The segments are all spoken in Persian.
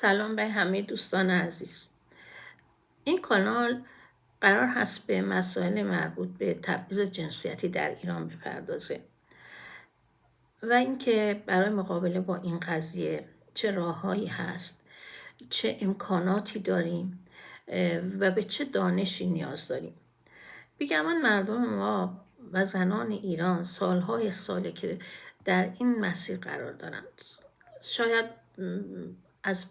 سلام به همه دوستان عزیز. این کانال قرار هست به مسائل مربوط به تبعیض جنسیتی در ایران بپردازه و اینکه برای مقابله با این قضیه چه راههایی هست، چه امکاناتی داریم و به چه دانشی نیاز داریم. بیگمان مردم ما و زنان ایران سالهای ساله که در این مسیر قرار دارند. شاید از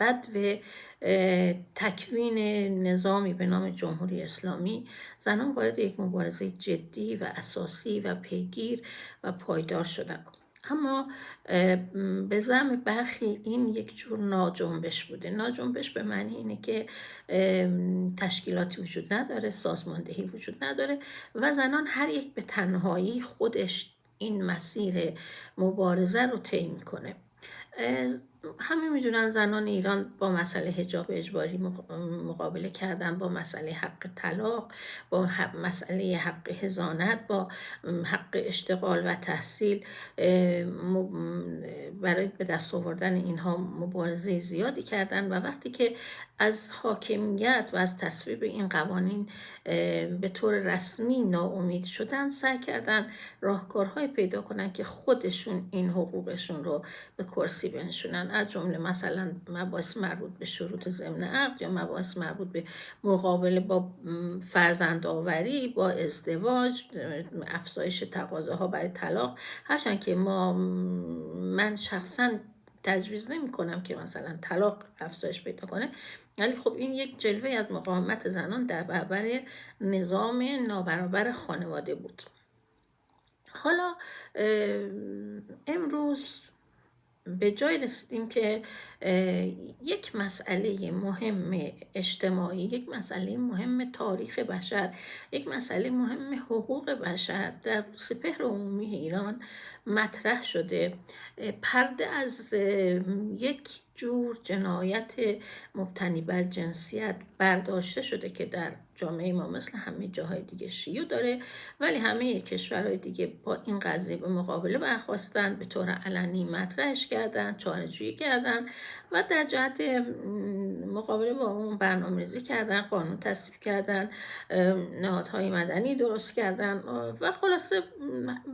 بدو تکوین نظامی به نام جمهوری اسلامی زنان وارد یک مبارزه جدی و اساسی و پیگیر و پایدار شدند. اما به زعم برخی این یک جور ناجنبش بوده. ناجنبش به معنی اینه که تشکیلاتی وجود نداره، سازماندهی وجود نداره و زنان هر یک به تنهایی خودش این مسیر مبارزه رو طی میکنه. همه میدونن زنان ایران با مسئله حجاب اجباری مقابله کردن، با مسئله حق طلاق، با مسئله حق حضانت، با حق اشتغال و تحصیل برای به دست آوردن اینها مبارزه زیادی کردن و وقتی که از حاکمیت و از تصویب این قوانین به طور رسمی ناامید شدن، سعی کردن راهکارهای پیدا کنن که خودشون این حقوقشون رو به کرسی بنشونن، از جمله مثلا مباحث مربوط به شروط ضمن عقد یا مباحث مربوط به مقابله با فرزندآوری، با ازدواج، افزایش تقاضاها برای طلاق. هرچند که من شخصا تجویز نمی کنم که مثلا طلاق افزایش پیدا کنه، ولی خب این یک جلوه از مقاومت زنان در برابر نظام نابرابر خانواده بود. حالا امروز به جای رسیدیم که یک مسئله مهم اجتماعی، یک مسئله مهم تاریخ بشر، یک مسئله مهم حقوق بشر در سپهر عمومی ایران مطرح شده. پرده از یک جور جنایت مبتنی بر جنسیت برداشته شده که در جامعه ما مثل همه جاهای دیگه شیوع داره، ولی همه کشورهای دیگه با این قضیه به مقابله برخواستن، به طور علنی مطرحش کردن، چاره‌جویی کردن و در جهت مقابله با اون برنامه‌ریزی کردن، قانون تصویب کردن، نهادهای مدنی درست کردن و خلاصه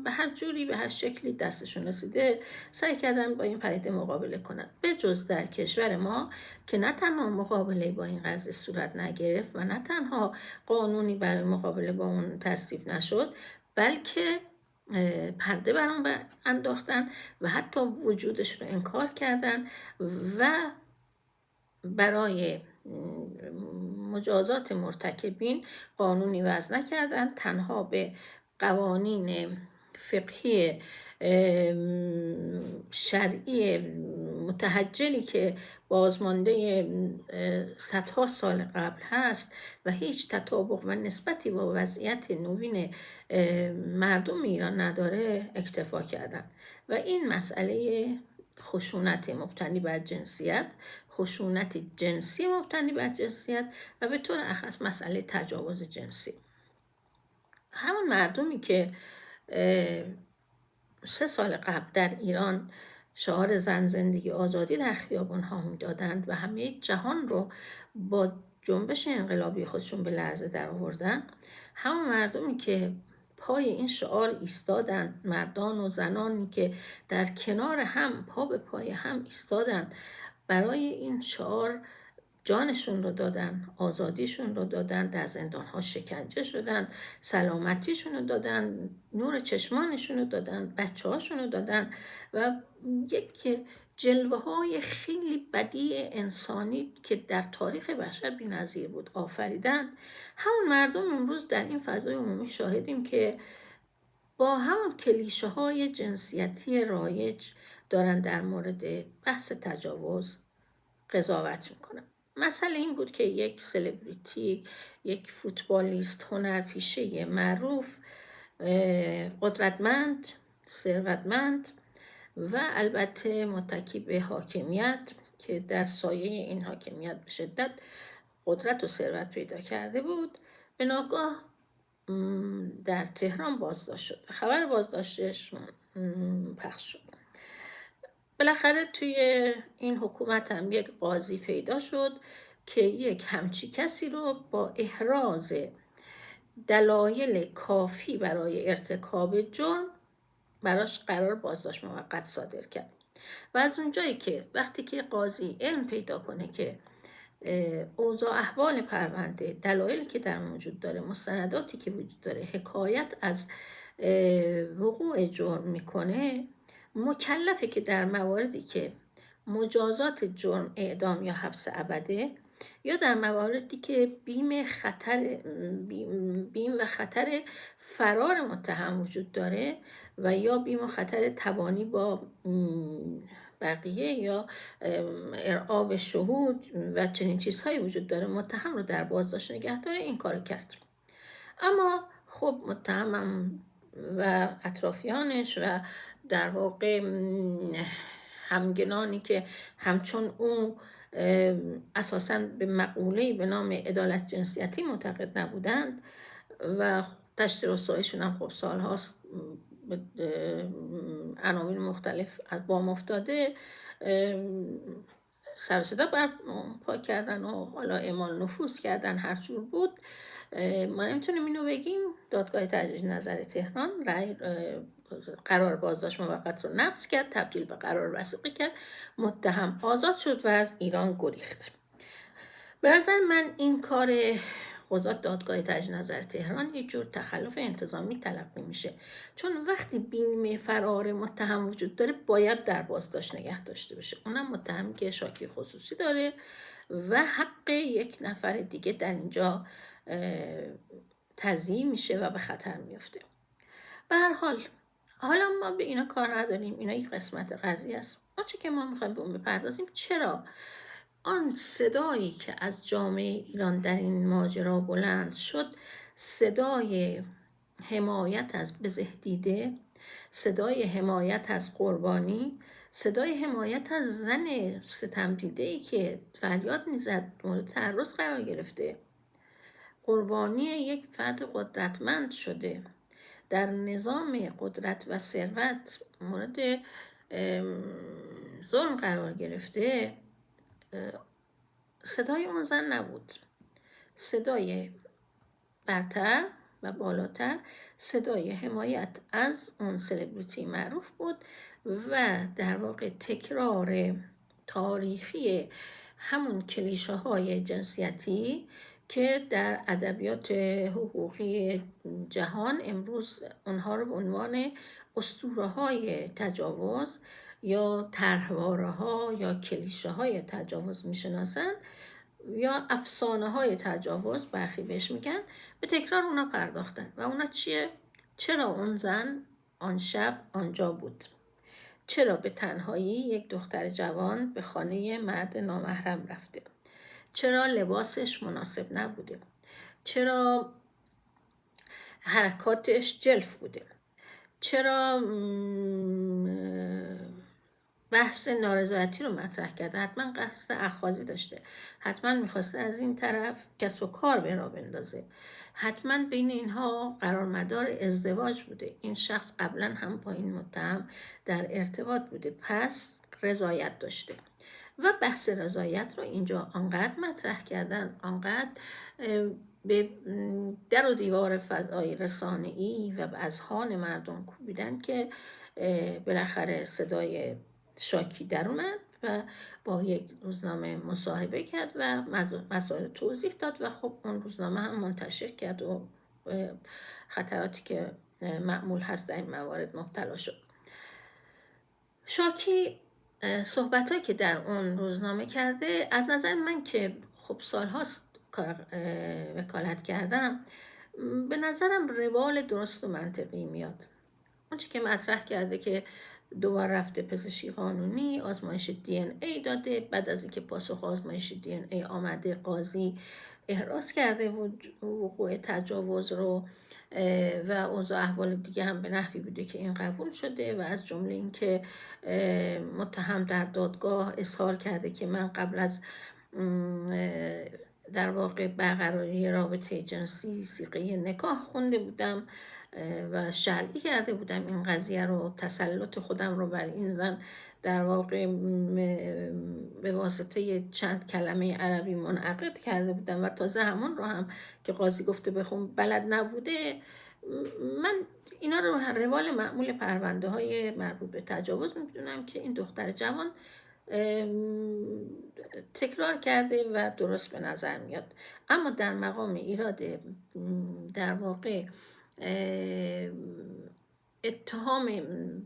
به هر جوری به هر شکلی دستشون رسیده سعی کردن با این پدیده مقابله کنن. به جز در کشور ما که نه تنها مقابله با این قضیه صورت نگرفت و نه تنها قانونی برای مقابله با اون تصویب نشد، بلکه پرده بر اون انداختن و حتی وجودش رو انکار کردن و برای مجازات مرتکبین قانونی وضع نکردن، تنها به قوانین فقهی شرعی متحجری که بازمانده صدها سال قبل هست و هیچ تطابق و نسبتی با وضعیت نوین مردم ایران نداره اکتفا کردن و این مسئله خشونت مبتنی بر جنسیت، خشونت جنسی مبتنی بر جنسیت و به طور اخص مسئله تجاوز جنسی. همون مردمی که 3 سال قبل در ایران شعار زن زندگی آزادی در خیابان‌ها می‌دادند و همه جهان رو با جنبش انقلابی خودشون به لرزه در آوردن، همون مردمی که پای این شعار ایستادن، مردان و زنانی که در کنار هم پا به پای هم ایستادن، برای این شعار جانشون رو دادن، آزادیشون رو دادن، در زندان‌ها شکنجه شدن، سلامتیشون رو دادن، نور چشمانشون رو دادن، بچه‌هاشون رو دادن و یک جلوه‌های خیلی بدیع انسانی که در تاریخ بشر بی‌نظیر بود آفریدن. همون مردم امروز در این فضای عمومی شاهدیم که با همون کلیشه‌های جنسیتی رایج دارن در مورد بحث تجاوز قضاوت میکنن. مسئله این بود که یک سلبریتی، یک فوتبالیست هنرپیشه معروف، قدرتمند، ثروتمند و البته متکی به حاکمیت که در سایه این حاکمیت به شدت قدرت و ثروت پیدا کرده بود، به ناگاه در تهران بازداشت شد. خبر بازداشتش پخش شد. بالاخره توی این حکومت هم یک قاضی پیدا شد که یک همچی کسی رو با احراز دلایل کافی برای ارتکاب جرم براش قرار بازداشت موقت صادر کرد. و از اونجایی که وقتی که قاضی علم پیدا کنه که اوضاع احوال پرونده، دلایلی که در موجود داره، مستنداتی که وجود داره حکایت از وقوع جرم میکنه، مکلفه که در مواردی که مجازات جرم اعدام یا حبس ابده، یا در مواردی که بیم و خطر فرار متهم وجود داره و یا بیم و خطر تبانی با بقیه یا ارعاب شهود و چنین چیزهایی وجود داره، متهم رو در بازداشت نگه داره، این کار کرد. اما خب متهمم و اطرافیانش و در واقع همگنانی که همچون اون اساساً به مقوله‌ای به نام عدالت جنسیتی معتقد نبودند و تشت رسوایشون هم خب سال هاست عناوین مختلف بام افتاده، سر و صدا برپا کردن و حالا اعمال نفوذ کردن، هر جور بود. ما نمیتونیم اینو بگیم. دادگاه تجدید نظر تهران قرار بازداشت موقت رو نقض کرد، تبدیل به قرار وثیقه کرد، متهم آزاد شد و از ایران گریخت. به نظر من این کار قضات دادگاه تجدید نظر تهران یک جور تخلف انتظامی تلقی میشه، چون وقتی بیم فرار متهم وجود داره باید در بازداشت نگه داشته بشه، اونم متهمی که شاکی خصوصی داره و حق یک نفر دیگه در اینجا تضییع میشه و به خطر میفته. به هر حال حالا ما به اینا کار نداریم، اینا یک قسمت قضیه است. آنچه که ما میخوایم به اون بپردازیم، چرا آن صدایی که از جامعه ایران در این ماجرا بلند شد، صدای حمایت از بزهدیده، صدای حمایت از قربانی، صدای حمایت از زن ستمدیده‌ای که فریاد میزد مورد تعرض قرار گرفته، قربانی یک فرد قدرتمند شده، در نظام قدرت و ثروت مورد ظلم قرار گرفته، صدای اون زن نبود. صدای برتر و بالاتر صدای حمایت از اون سلبریتی معروف بود و در واقع تکرار تاریخی همون کلیشه های جنسیتی که در ادبیات حقوقی جهان امروز اونها رو به عنوان اسطوره های تجاوز یا طرحواره ها یا کلیشه های تجاوز میشناسن یا افسانه های تجاوز برخی بهش میگن، به تکرار اونا پرداختن. و اونا چیه؟ چرا اون زن آن شب آنجا بود؟ چرا به تنهایی یک دختر جوان به خانه مرد نامحرم رفته؟ چرا لباسش مناسب نبوده؟ چرا حرکاتش جلف بوده؟ چرا بحث نارضایتی رو مطرح کرده؟ حتما قصد اخاذی داشته، حتما میخواسته از این طرف کسب و کار به راه بندازه، حتما بین اینها قرار مدار ازدواج بوده، این شخص قبلا هم با این متهم در ارتباط بوده، پس رضایت داشته. و بحث رضایت رو اینجا آنقدر مطرح کردن، آنقدر به در و دیوار فضای رسانه‌ای و به اذهان مردم کوبیدن که بالاخره صدای شاکی در اومد و با یک روزنامه مصاحبه کرد و مسائل توضیح داد و خب اون روزنامه هم منتشر کرد و خطراتی که معمول هست در این موارد مبتلا شد. شاکی صحبت‌هایی که در اون روزنامه کرده، از نظر من که خب سال‌هاست وکالت کردم، به نظرم روال درست و منطقی میاد. اونچه که مطرح کرده که دوبار رفته پزشکی قانونی، آزمایش DNA داده، بعد از اینکه پاسخ آزمایش DNA آمده قاضی احراز کرده وقوع تجاوز رو و اوضاع احوال دیگه هم به نحوی بوده که این قبول شده و از جمله این که متهم در دادگاه اظهار کرده که من قبل از در واقع برقراری رابطه جنسی صیغه نکاح خونده بودم و شرعی کرده بودم این قضیه رو، تسلط خودم رو بر این زن در واقع به واسطه چند کلمه عربی منعقد کرده بودم و تازه همون رو هم که قاضی گفته بخون بلد نبوده. من اینا رو روال معمول پرونده های مربوط به تجاوز میدونم که این دختر جوان تکرار کرده و درست به نظر میاد. اما در مقام ایراد در واقع اتهام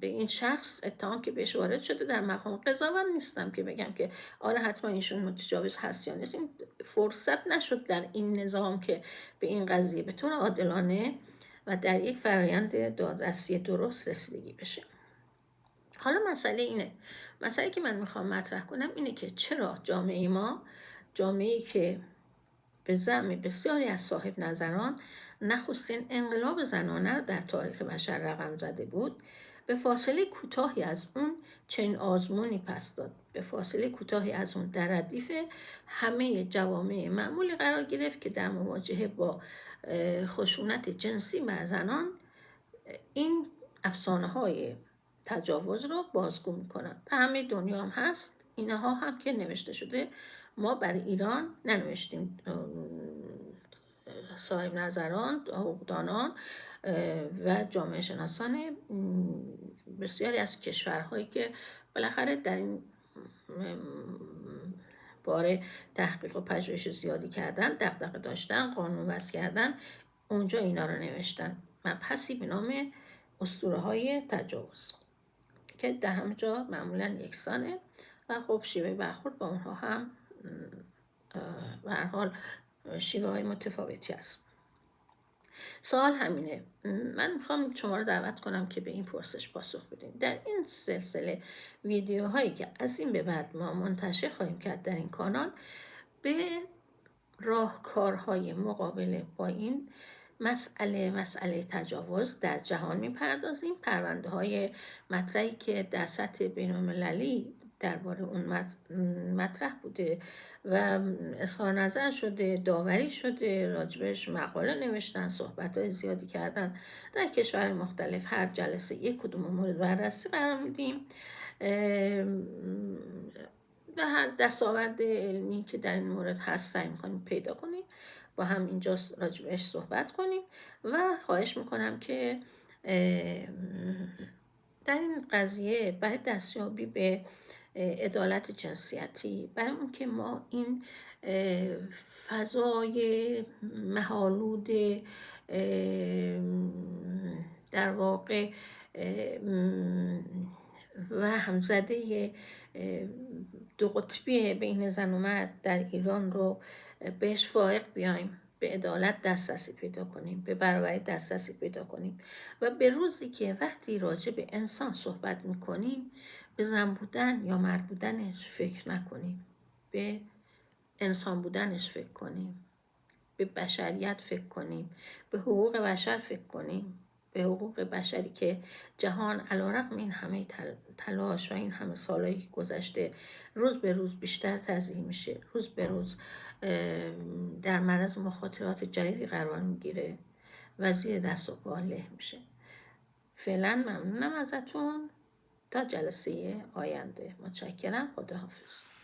به این شخص، اتهام که بهش وارد شده، در مقام قضاوت نیستم که بگم که آره حتما ایشون متجاوز هست یا نیست. این فرصت نشد در این نظام که به این قضیه به طور عادلانه و در یک فرایند دادرسی درست رسیدگی بشه. حالا مسئله که من میخوام مطرح کنم اینه که چرا جامعه ما، جامعه‌ای که به زعم بسیاری از صاحب نظران نخستین انقلاب زنانه را در تاریخ بشر رقم زده بود، به فاصله کوتاهی از اون چنین آزمونی پس داد. به فاصله کوتاهی از اون در ردیف همه جوامع معمولی قرار گرفت که در مواجهه با خشونت جنسی بر زنان این افسانه های تجاوز رو بازگو میکنن. در همه دنیا هم هست، اینها هم که نوشته شده. ما برای ایران ننوشتیم. صاحب نظران، حقوقدانان و جامعه شناسان بسیاری از کشورهایی که بالاخره در این باره تحقیق و پژوهش زیادی کردن، دغدغه داشتن، قانون وضع کردن، اونجا اینا رو نوشتن. مبحثی به نام اسطوره‌های تجاوز که در همه جا معمولا یکسانه و خب شیوه برخورد با اونها هم به هر حال شیوه های متفاوتی هست. سوال همینه. من میخوام شما رو دعوت کنم که به این پرسش پاسخ بدین. در این سلسله ویدیوهایی که از این به بعد ما منتشر خواهیم کرد در این کانال، به راهکارهای مقابله با این مسئله تجاوز در جهان میپردازیم. پرونده های مطرحی که در سطح بین‌المللی درباره اون مطرح بوده و اظهار نظر شده، داوری شده، راجبش مقاله نوشتن، صحبت‌های زیادی کردن در کشور مختلف. هر جلسه یک کدوم مورد بررسی قرار میدیم و هر دستاورد علمی که در این مورد هست سعی میکنیم پیدا کنیم، با هم اینجا راجبش صحبت کنیم و خواهش میکنم که در این قضیه برای دستیابی به عدالت جنسیتی، برای اون که ما این فضای مه‌آلود در واقع و همزده دو قطبی بین زن و مرد در ایران رو بهش فائق بیایم، به عدالت دسترسی پیدا کنیم، به برابری دسترسی پیدا کنیم و به روزی که وقتی راجع به انسان صحبت میکنیم به زن بودن یا مرد بودنش فکر نکنیم، به انسان بودنش فکر کنیم، به بشریت فکر کنیم، به حقوق بشر فکر کنیم، به حقوق بشری که جهان علیرغم این همه تلاش و این همه سالایی که گذشته روز به روز بیشتر تضییع میشه، روز به روز در معرض مخاطرات جدیدی قرار میگیره و زیر دست و پا له میشه. فعلا ممنونم ازتون، تا جلسه آینده. متشکرم. خداحافظ.